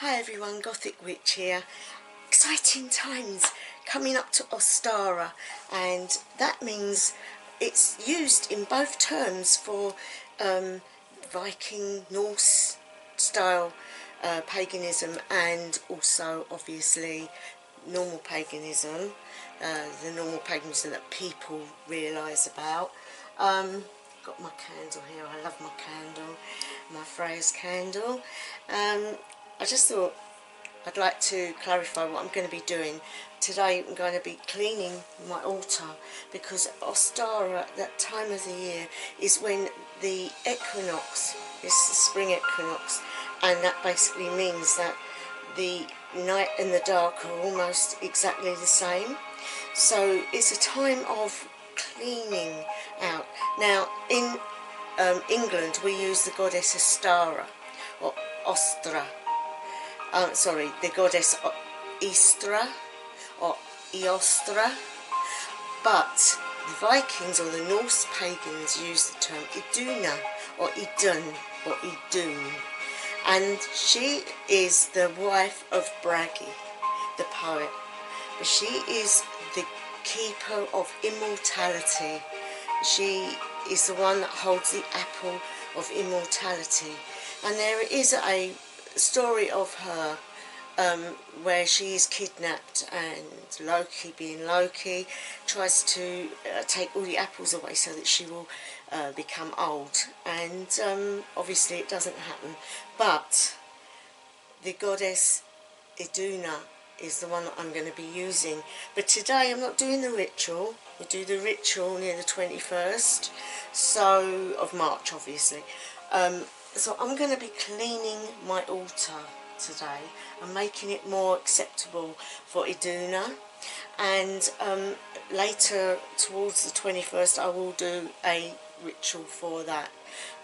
Hi everyone, Gothic Witch here. Exciting times coming up to Ostara, and that means it's used in both terms for Viking, Norse style paganism, and also obviously normal paganism, the normal paganism that people realise about. Got my candle here. I love my candle, my Freya's candle. I just thought I'd like to clarify what I'm going to be doing. Today I'm going to be cleaning my altar, because Ostara, that time of the year, is when the equinox, it's the spring equinox, and that basically means that the night and the dark are almost exactly the same. So it's a time of cleaning out. Now in England we use the goddess Ostara, or Ostara. Sorry, the goddess Ostara or Eostra, but the Vikings or the Norse pagans use the term Iduna or Idun or Idun, and she is the wife of Bragi, the poet. But she is the keeper of immortality. She is the one that holds the apple of immortality, and there is a story of her where she is kidnapped, and Loki, being Loki, tries to take all the apples away so that she will become old, and obviously it doesn't happen. But the goddess Iduna is the one that I'm going to be using. But today I'm not doing the ritual. We do the ritual near the 21st of March, obviously. So I'm going to be cleaning my altar today and making it more acceptable for Iduna, and later towards the 21st I will do a ritual for that,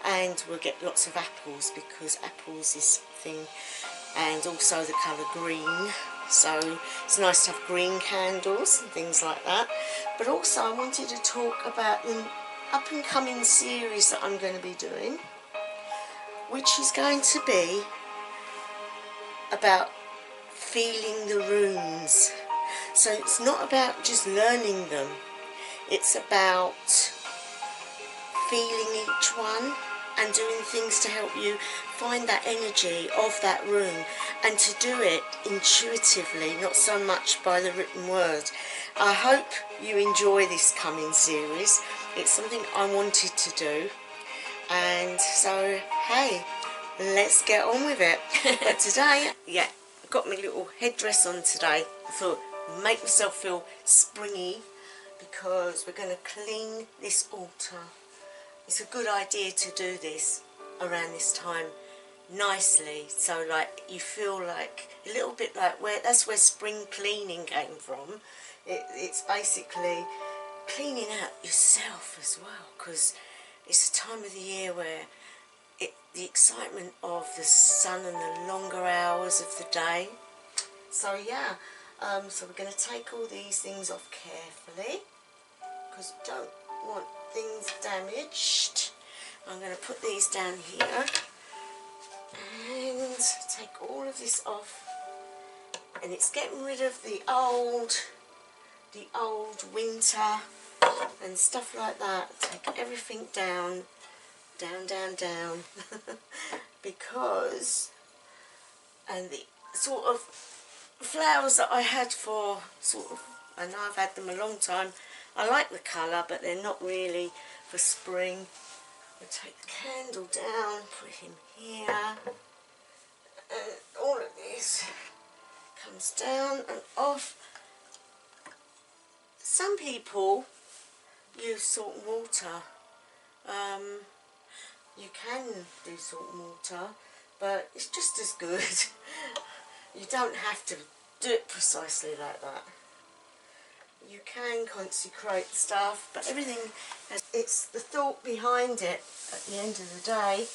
and we'll get lots of apples, because apples is thing, and also the colour green, so it's nice to have green candles and things like that. But also I wanted to talk about the up and coming series that I'm going to be doing, which is going to be about feeling the runes. So it's not about just learning them, it's about feeling each one and doing things to help you find that energy of that rune, and to do it intuitively, not so much by the written word. I hope you enjoy this coming series. It's something I wanted to do, and so hey, let's get on with it. But today, yeah, I've got my little headdress on today. I thought make myself feel springy, because we're going to clean this altar. It's a good idea to do this around this time nicely, so like you feel like a little bit like that's where spring cleaning came from. It's basically cleaning out yourself as well, because it's a time of the year where the excitement of the sun and the longer hours of the day. So yeah, so we're going to take all these things off carefully, because we don't want things damaged. I'm going to put these down here and take all of this off, and it's getting rid of the old winter and stuff like that. Take everything down, because, and the sort of flowers that I had for I know I've had them a long time, I like the colour, but they're not really for spring. We'll take the candle down, put him here, and all of this comes down and off. Some people use salt and water. You can do salt and water, but it's just as good. You don't have to do it precisely like that. You can consecrate stuff, but everything it's the thought behind it. At the end of the day,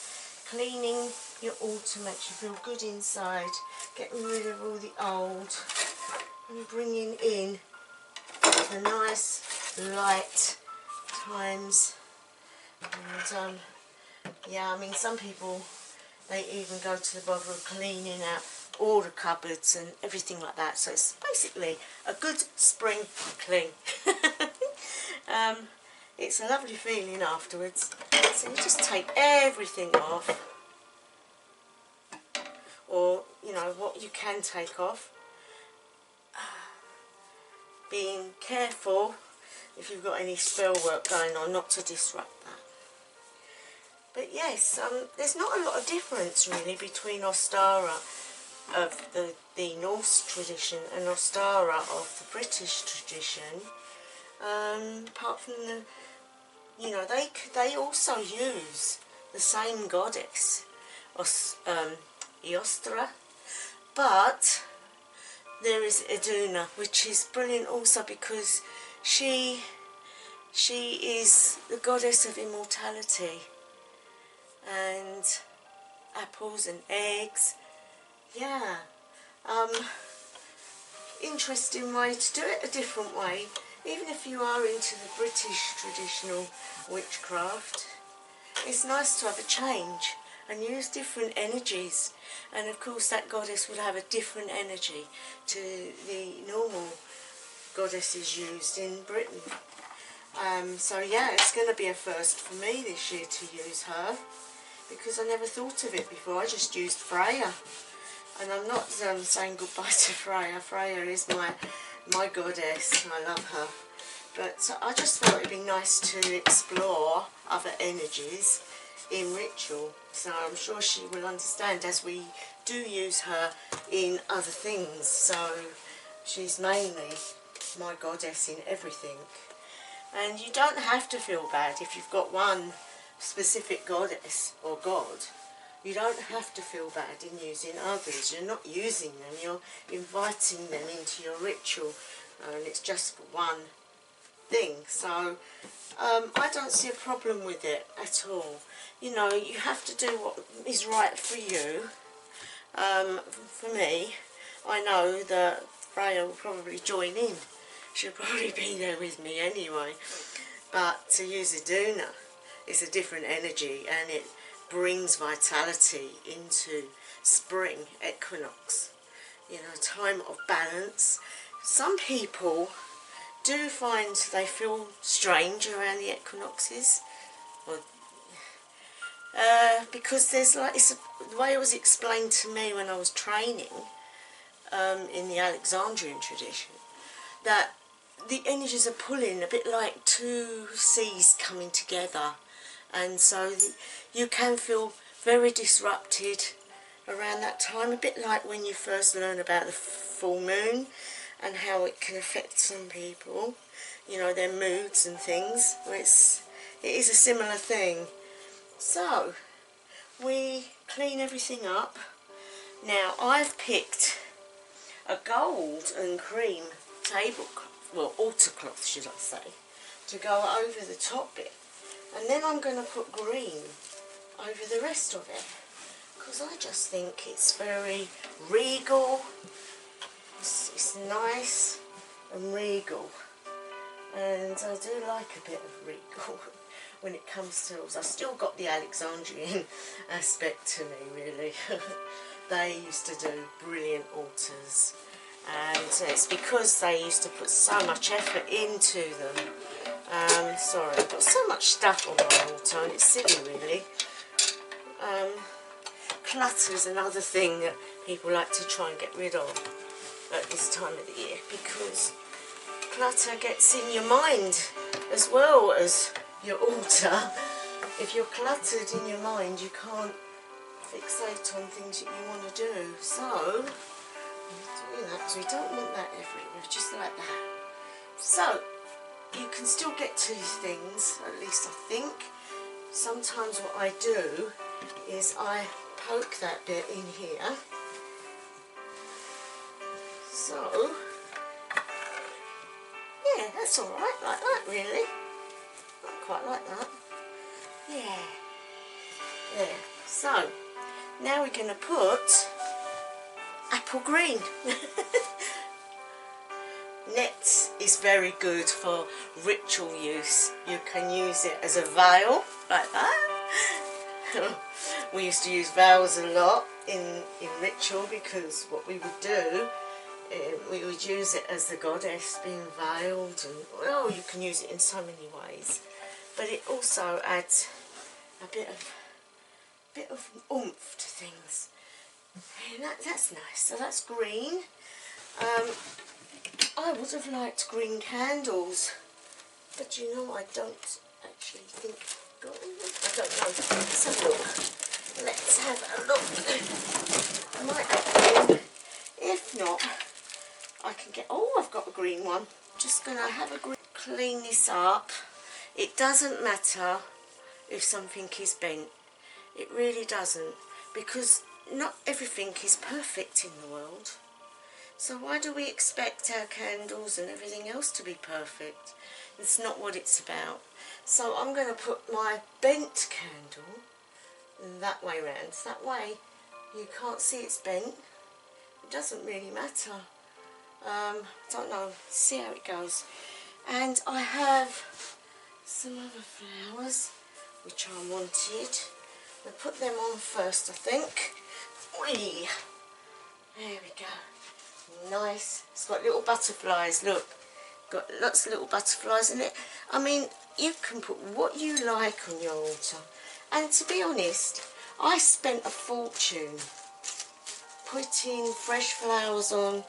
cleaning your altar makes you feel good inside, getting rid of all the old and bringing in the nice light times. And yeah, I mean, some people, they even go to the bother of cleaning out all the cupboards and everything like that. So it's basically a good spring clean. It's a lovely feeling afterwards. So you just take everything off, or you know what you can take off, being careful if you've got any spell work going on not to disrupt that. But yes, there's not a lot of difference really between Ostara of the Norse tradition and Ostara of the British tradition, apart from the, you know, they also use the same goddess, Ostara, but there is Iduna, which is brilliant also because she is the goddess of immortality and apples and eggs. Yeah, interesting way to do it, a different way. Even if you are into the British traditional witchcraft, it's nice to have a change and use different energies. And of course that goddess would have a different energy to the normal goddesses used in Britain. So yeah, it's going to be a first for me this year to use her, because I never thought of it before. I just used Freya, and I'm not saying goodbye to Freya. Freya is my goddess, I love her. But I just thought it'd be nice to explore other energies in ritual. So I'm sure she will understand, as we do use her in other things. So she's mainly my goddess in everything. And you don't have to feel bad if you've got one specific goddess or god. You don't have to feel bad in using others. You're not using them, you're inviting them into your ritual, and it's just for one thing. So I don't see a problem with it at all. You know, you have to do what is right for you. For me, I know that Freya will probably join in. She'll probably be there with me anyway. But to use Iduna is a different energy, and it brings vitality into spring equinox. You know, a time of balance. Some people do find they feel strange around the equinoxes, because there's like, the way it was explained to me when I was training in the Alexandrian tradition, that the energies are pulling a bit like two seas coming together, and so you can feel very disrupted around that time, a bit like when you first learn about the full moon and how it can affect some people, you know, their moods and things. It is a similar thing. So we clean everything up. Now I've picked a gold and cream tablecloth, well, altar cloth should I say, to go over the top bit, and then I'm going to put green over the rest of it, because I just think it's very regal. It's nice and regal, and I do like a bit of regal when it comes to altars. I've still got the Alexandrian aspect to me, really. They used to do brilliant altars, and it's because they used to put so much effort into them. Sorry, I've got so much stuff on my altar, and it's silly really. Clutter's another thing that people like to try and get rid of at this time of the year, because clutter gets in your mind as well as your altar. If you're cluttered in your mind, you can't fixate on things that you want to do. So we do that, because we don't want that everywhere, just like that. So you can still get to things, at least I think. Sometimes what I do is I poke that bit in here. So yeah, that's alright, like that really. I quite like that. Yeah. There. So now we're going to put apple green. Net is very good for ritual use. You can use it as a veil, like that. We used to use vows a lot in ritual, because what we would do, we would use it as the goddess being veiled, and well, you can use it in so many ways. But it also adds a bit of oomph to things, and that's nice. So that's green. I would have liked green candles, but you know, I don't actually think I've got any. I don't know. Let's have a look. Let's have a look. I might have green. If not, I can get. Oh, I've got a green one. Just gonna have a green. Clean this up. It doesn't matter if something is bent. It really doesn't, because not everything is perfect in the world. So why do we expect our candles and everything else to be perfect? It's not what it's about. So I'm going to put my bent candle that way round. That way you can't see it's bent. It doesn't really matter. Don't know. See how it goes. And I have some other flowers which I wanted. I'll put them on first, I think. Whee! There we go. Nice. It's got little butterflies, look. Got lots of little butterflies in it. I mean, you can put what you like on your altar. And to be honest, I spent a fortune putting fresh flowers on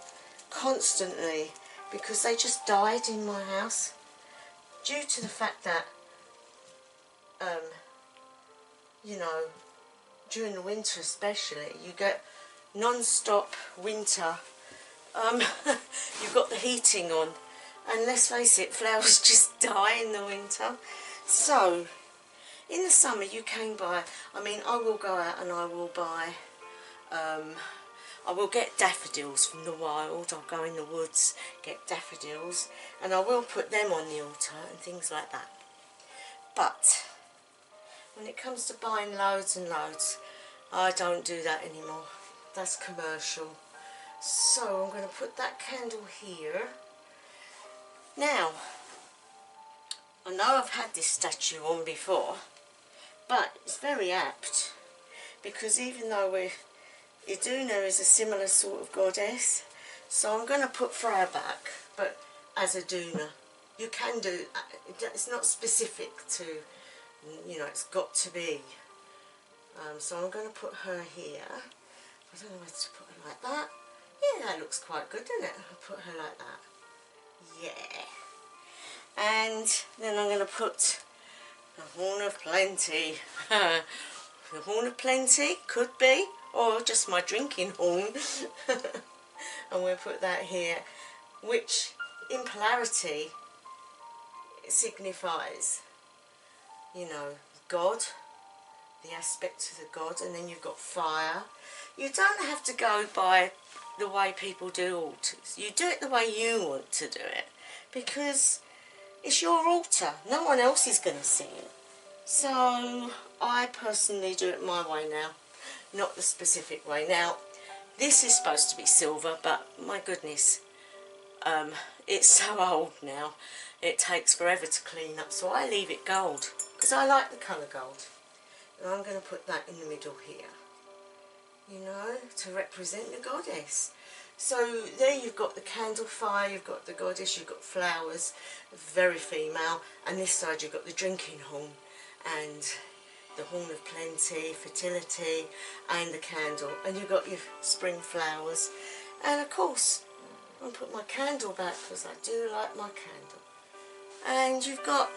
constantly, because they just died in my house. Due to the fact that, you know, during the winter especially, you get non-stop winter. You've got the heating on, and let's face it, flowers just die in the winter. So in the summer you can buy, I mean, I will go out and I will buy, I will get daffodils from the wild. I'll go in the woods, get daffodils, and I will put them on the altar and things like that. But when it comes to buying loads and loads, I don't do that anymore. That's commercial. So I'm going to put that candle here. Now, I know I've had this statue on before, but it's very apt, because even though Iduna is a similar sort of goddess, so I'm going to put Freya back, but as Iduna. You can do, it's not specific to, you know, it's got to be. So I'm going to put her here. I don't know whether to put her like that. Yeah, that looks quite good, doesn't it? I'll put her like that. Yeah. And then I'm going to put the Horn of Plenty. The Horn of Plenty, could be, or just my drinking horn. And we'll put that here, which in polarity signifies, you know, God, the aspect of the God, and then you've got fire. You don't have to go by the way people do altars. You do it the way you want to do it, because it's your altar. No one else is going to see it. So I personally do it my way now, not the specific way. Now, this is supposed to be silver, but my goodness, it's so old now. It takes forever to clean up, so I leave it gold, because I like the colour gold. And I'm going to put that in the middle here, you know, to represent the goddess. So there you've got the candle fire, you've got the goddess, you've got flowers, very female, and this side you've got the drinking horn, and the Horn of Plenty, fertility, and the candle, and you've got your spring flowers. And of course, I'll put my candle back, because I do like my candle. And you've got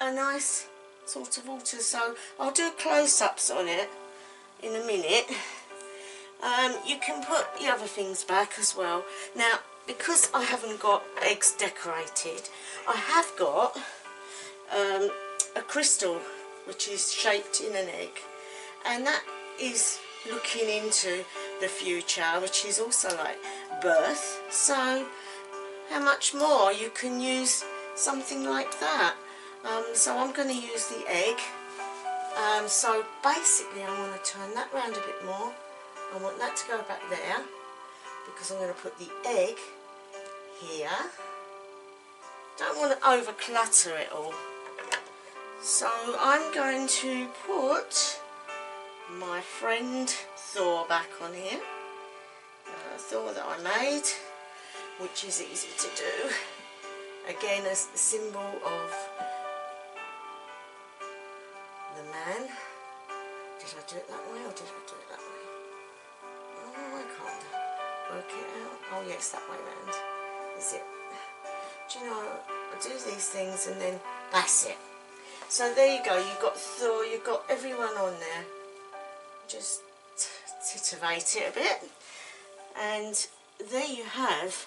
a nice sort of altar, so I'll do close-ups on it in a minute. You can put the other things back as well. Now, because I haven't got eggs decorated, I have got a crystal which is shaped in an egg, and that is looking into the future, which is also like birth. So how much more you can use something like that. So I'm going to use the egg. So basically I want to turn that round a bit more. I want that to go back there, because I'm going to put the egg here. Don't want to over clutter it all. So I'm going to put my friend Thor back on here. Thor that I made, which is easy to do. Again, as the symbol of the man. Did I do it that way or did I do it that way? Oh, I can't work it out. Oh yes, that way round. Is it? Do you know, I do these things and then that's it. So there you go, you've got Thor, you've got everyone on there. Just titivate it a bit. And there you have.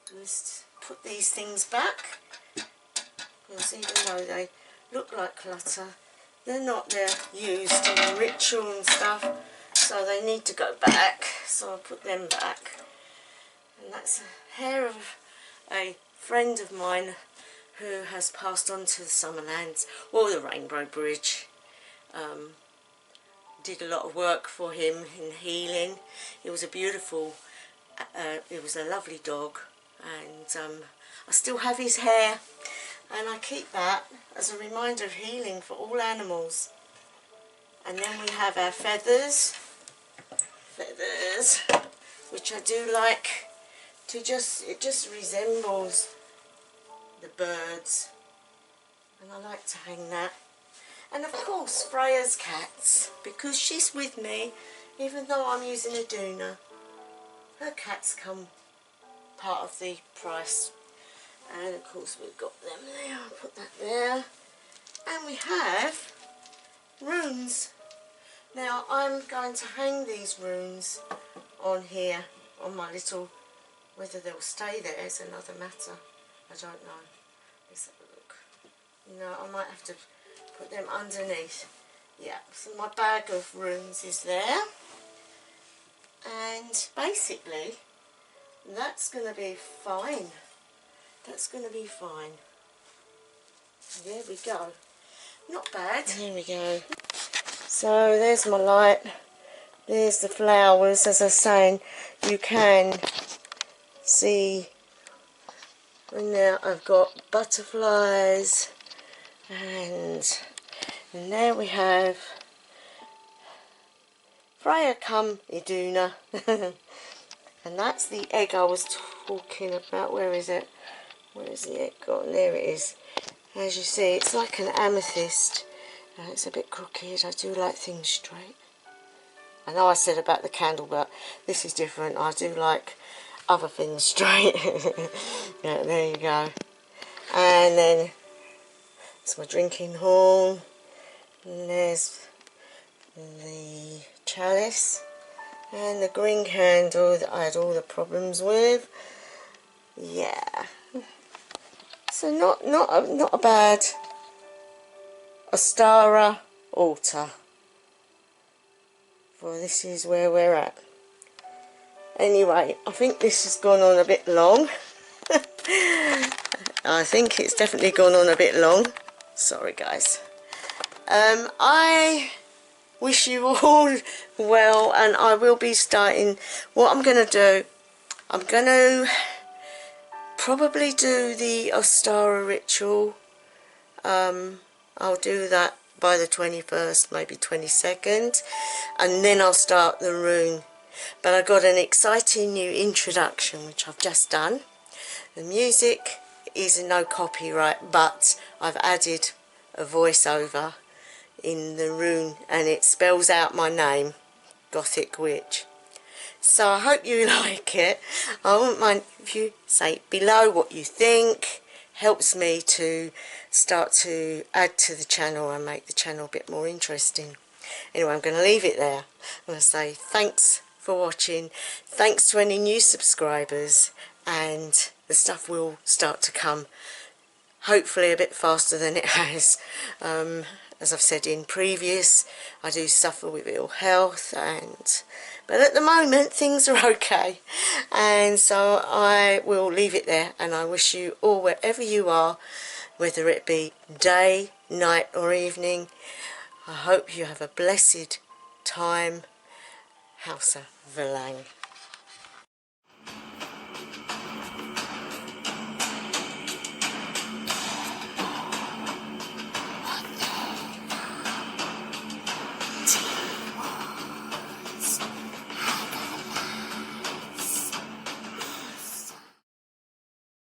Just put these things back. Because even though they look like clutter, they're not, they're used in ritual and stuff. So they need to go back. So I put them back. And that's a hair of a friend of mine who has passed on to the Summerlands, or the Rainbow Bridge. Did a lot of work for him in healing. It was a beautiful, it was a lovely dog, and I still have his hair, and I keep that as a reminder of healing for all animals. And then we have our feathers, which I do like to it just resembles the birds, and I like to hang that. And of course Freya's cats, because she's with me, even though I'm using a doona, her cats come part of the price. And of course we've got them there, I'll put that there. And we have runes. Now I'm going to hang these runes on here, on my little, whether they'll stay there is another matter, I don't know. Let's have a look. You know, I might have to put them underneath. Yeah, so my bag of runes is there. And basically, that's going to be fine. That's going to be fine. There we go. Not bad. Here we go. So there's my light. There's the flowers. As I was saying, you can see, and now I've got butterflies, and there we have Freya come Iduna. And that's the egg I was talking about. Where is it? Where is the egg gone? There it is. As you see, it's like an amethyst. It's a bit crooked. I do like things straight. I know I said about the candle, but this is different. I do like other things straight. Yeah, there you go. And then it's my drinking horn. And there's the chalice. And the green candle that I had all the problems with. Yeah. So not a bad Ostara altar. Well, this is where we're at. Anyway, I think this has gone on a bit long. I think it's definitely gone on a bit long. Sorry guys. I wish you all well, and I will be starting, what I'm going to do, I'm going to probably do the Ostara ritual. I'll do that by the 21st, maybe 22nd, and then I'll start the rune. But I've got an exciting new introduction which I've just done. The music is no copyright, but I've added a voiceover in the rune, and it spells out my name, Gothic Witch. So I hope you like it. I wouldn't mind if you say below what you think. Helps me to start to add to the channel and make the channel a bit more interesting. Anyway, I'm going to leave it there. I'm going to say thanks for watching. Thanks to any new subscribers, and the stuff will start to come hopefully a bit faster than it has. As I've said in previous, I do suffer with ill health, but at the moment things are okay, and so I will leave it there. And I wish you all, wherever you are, whether it be day, night or evening, I hope you have a blessed time. Hausa Verlang.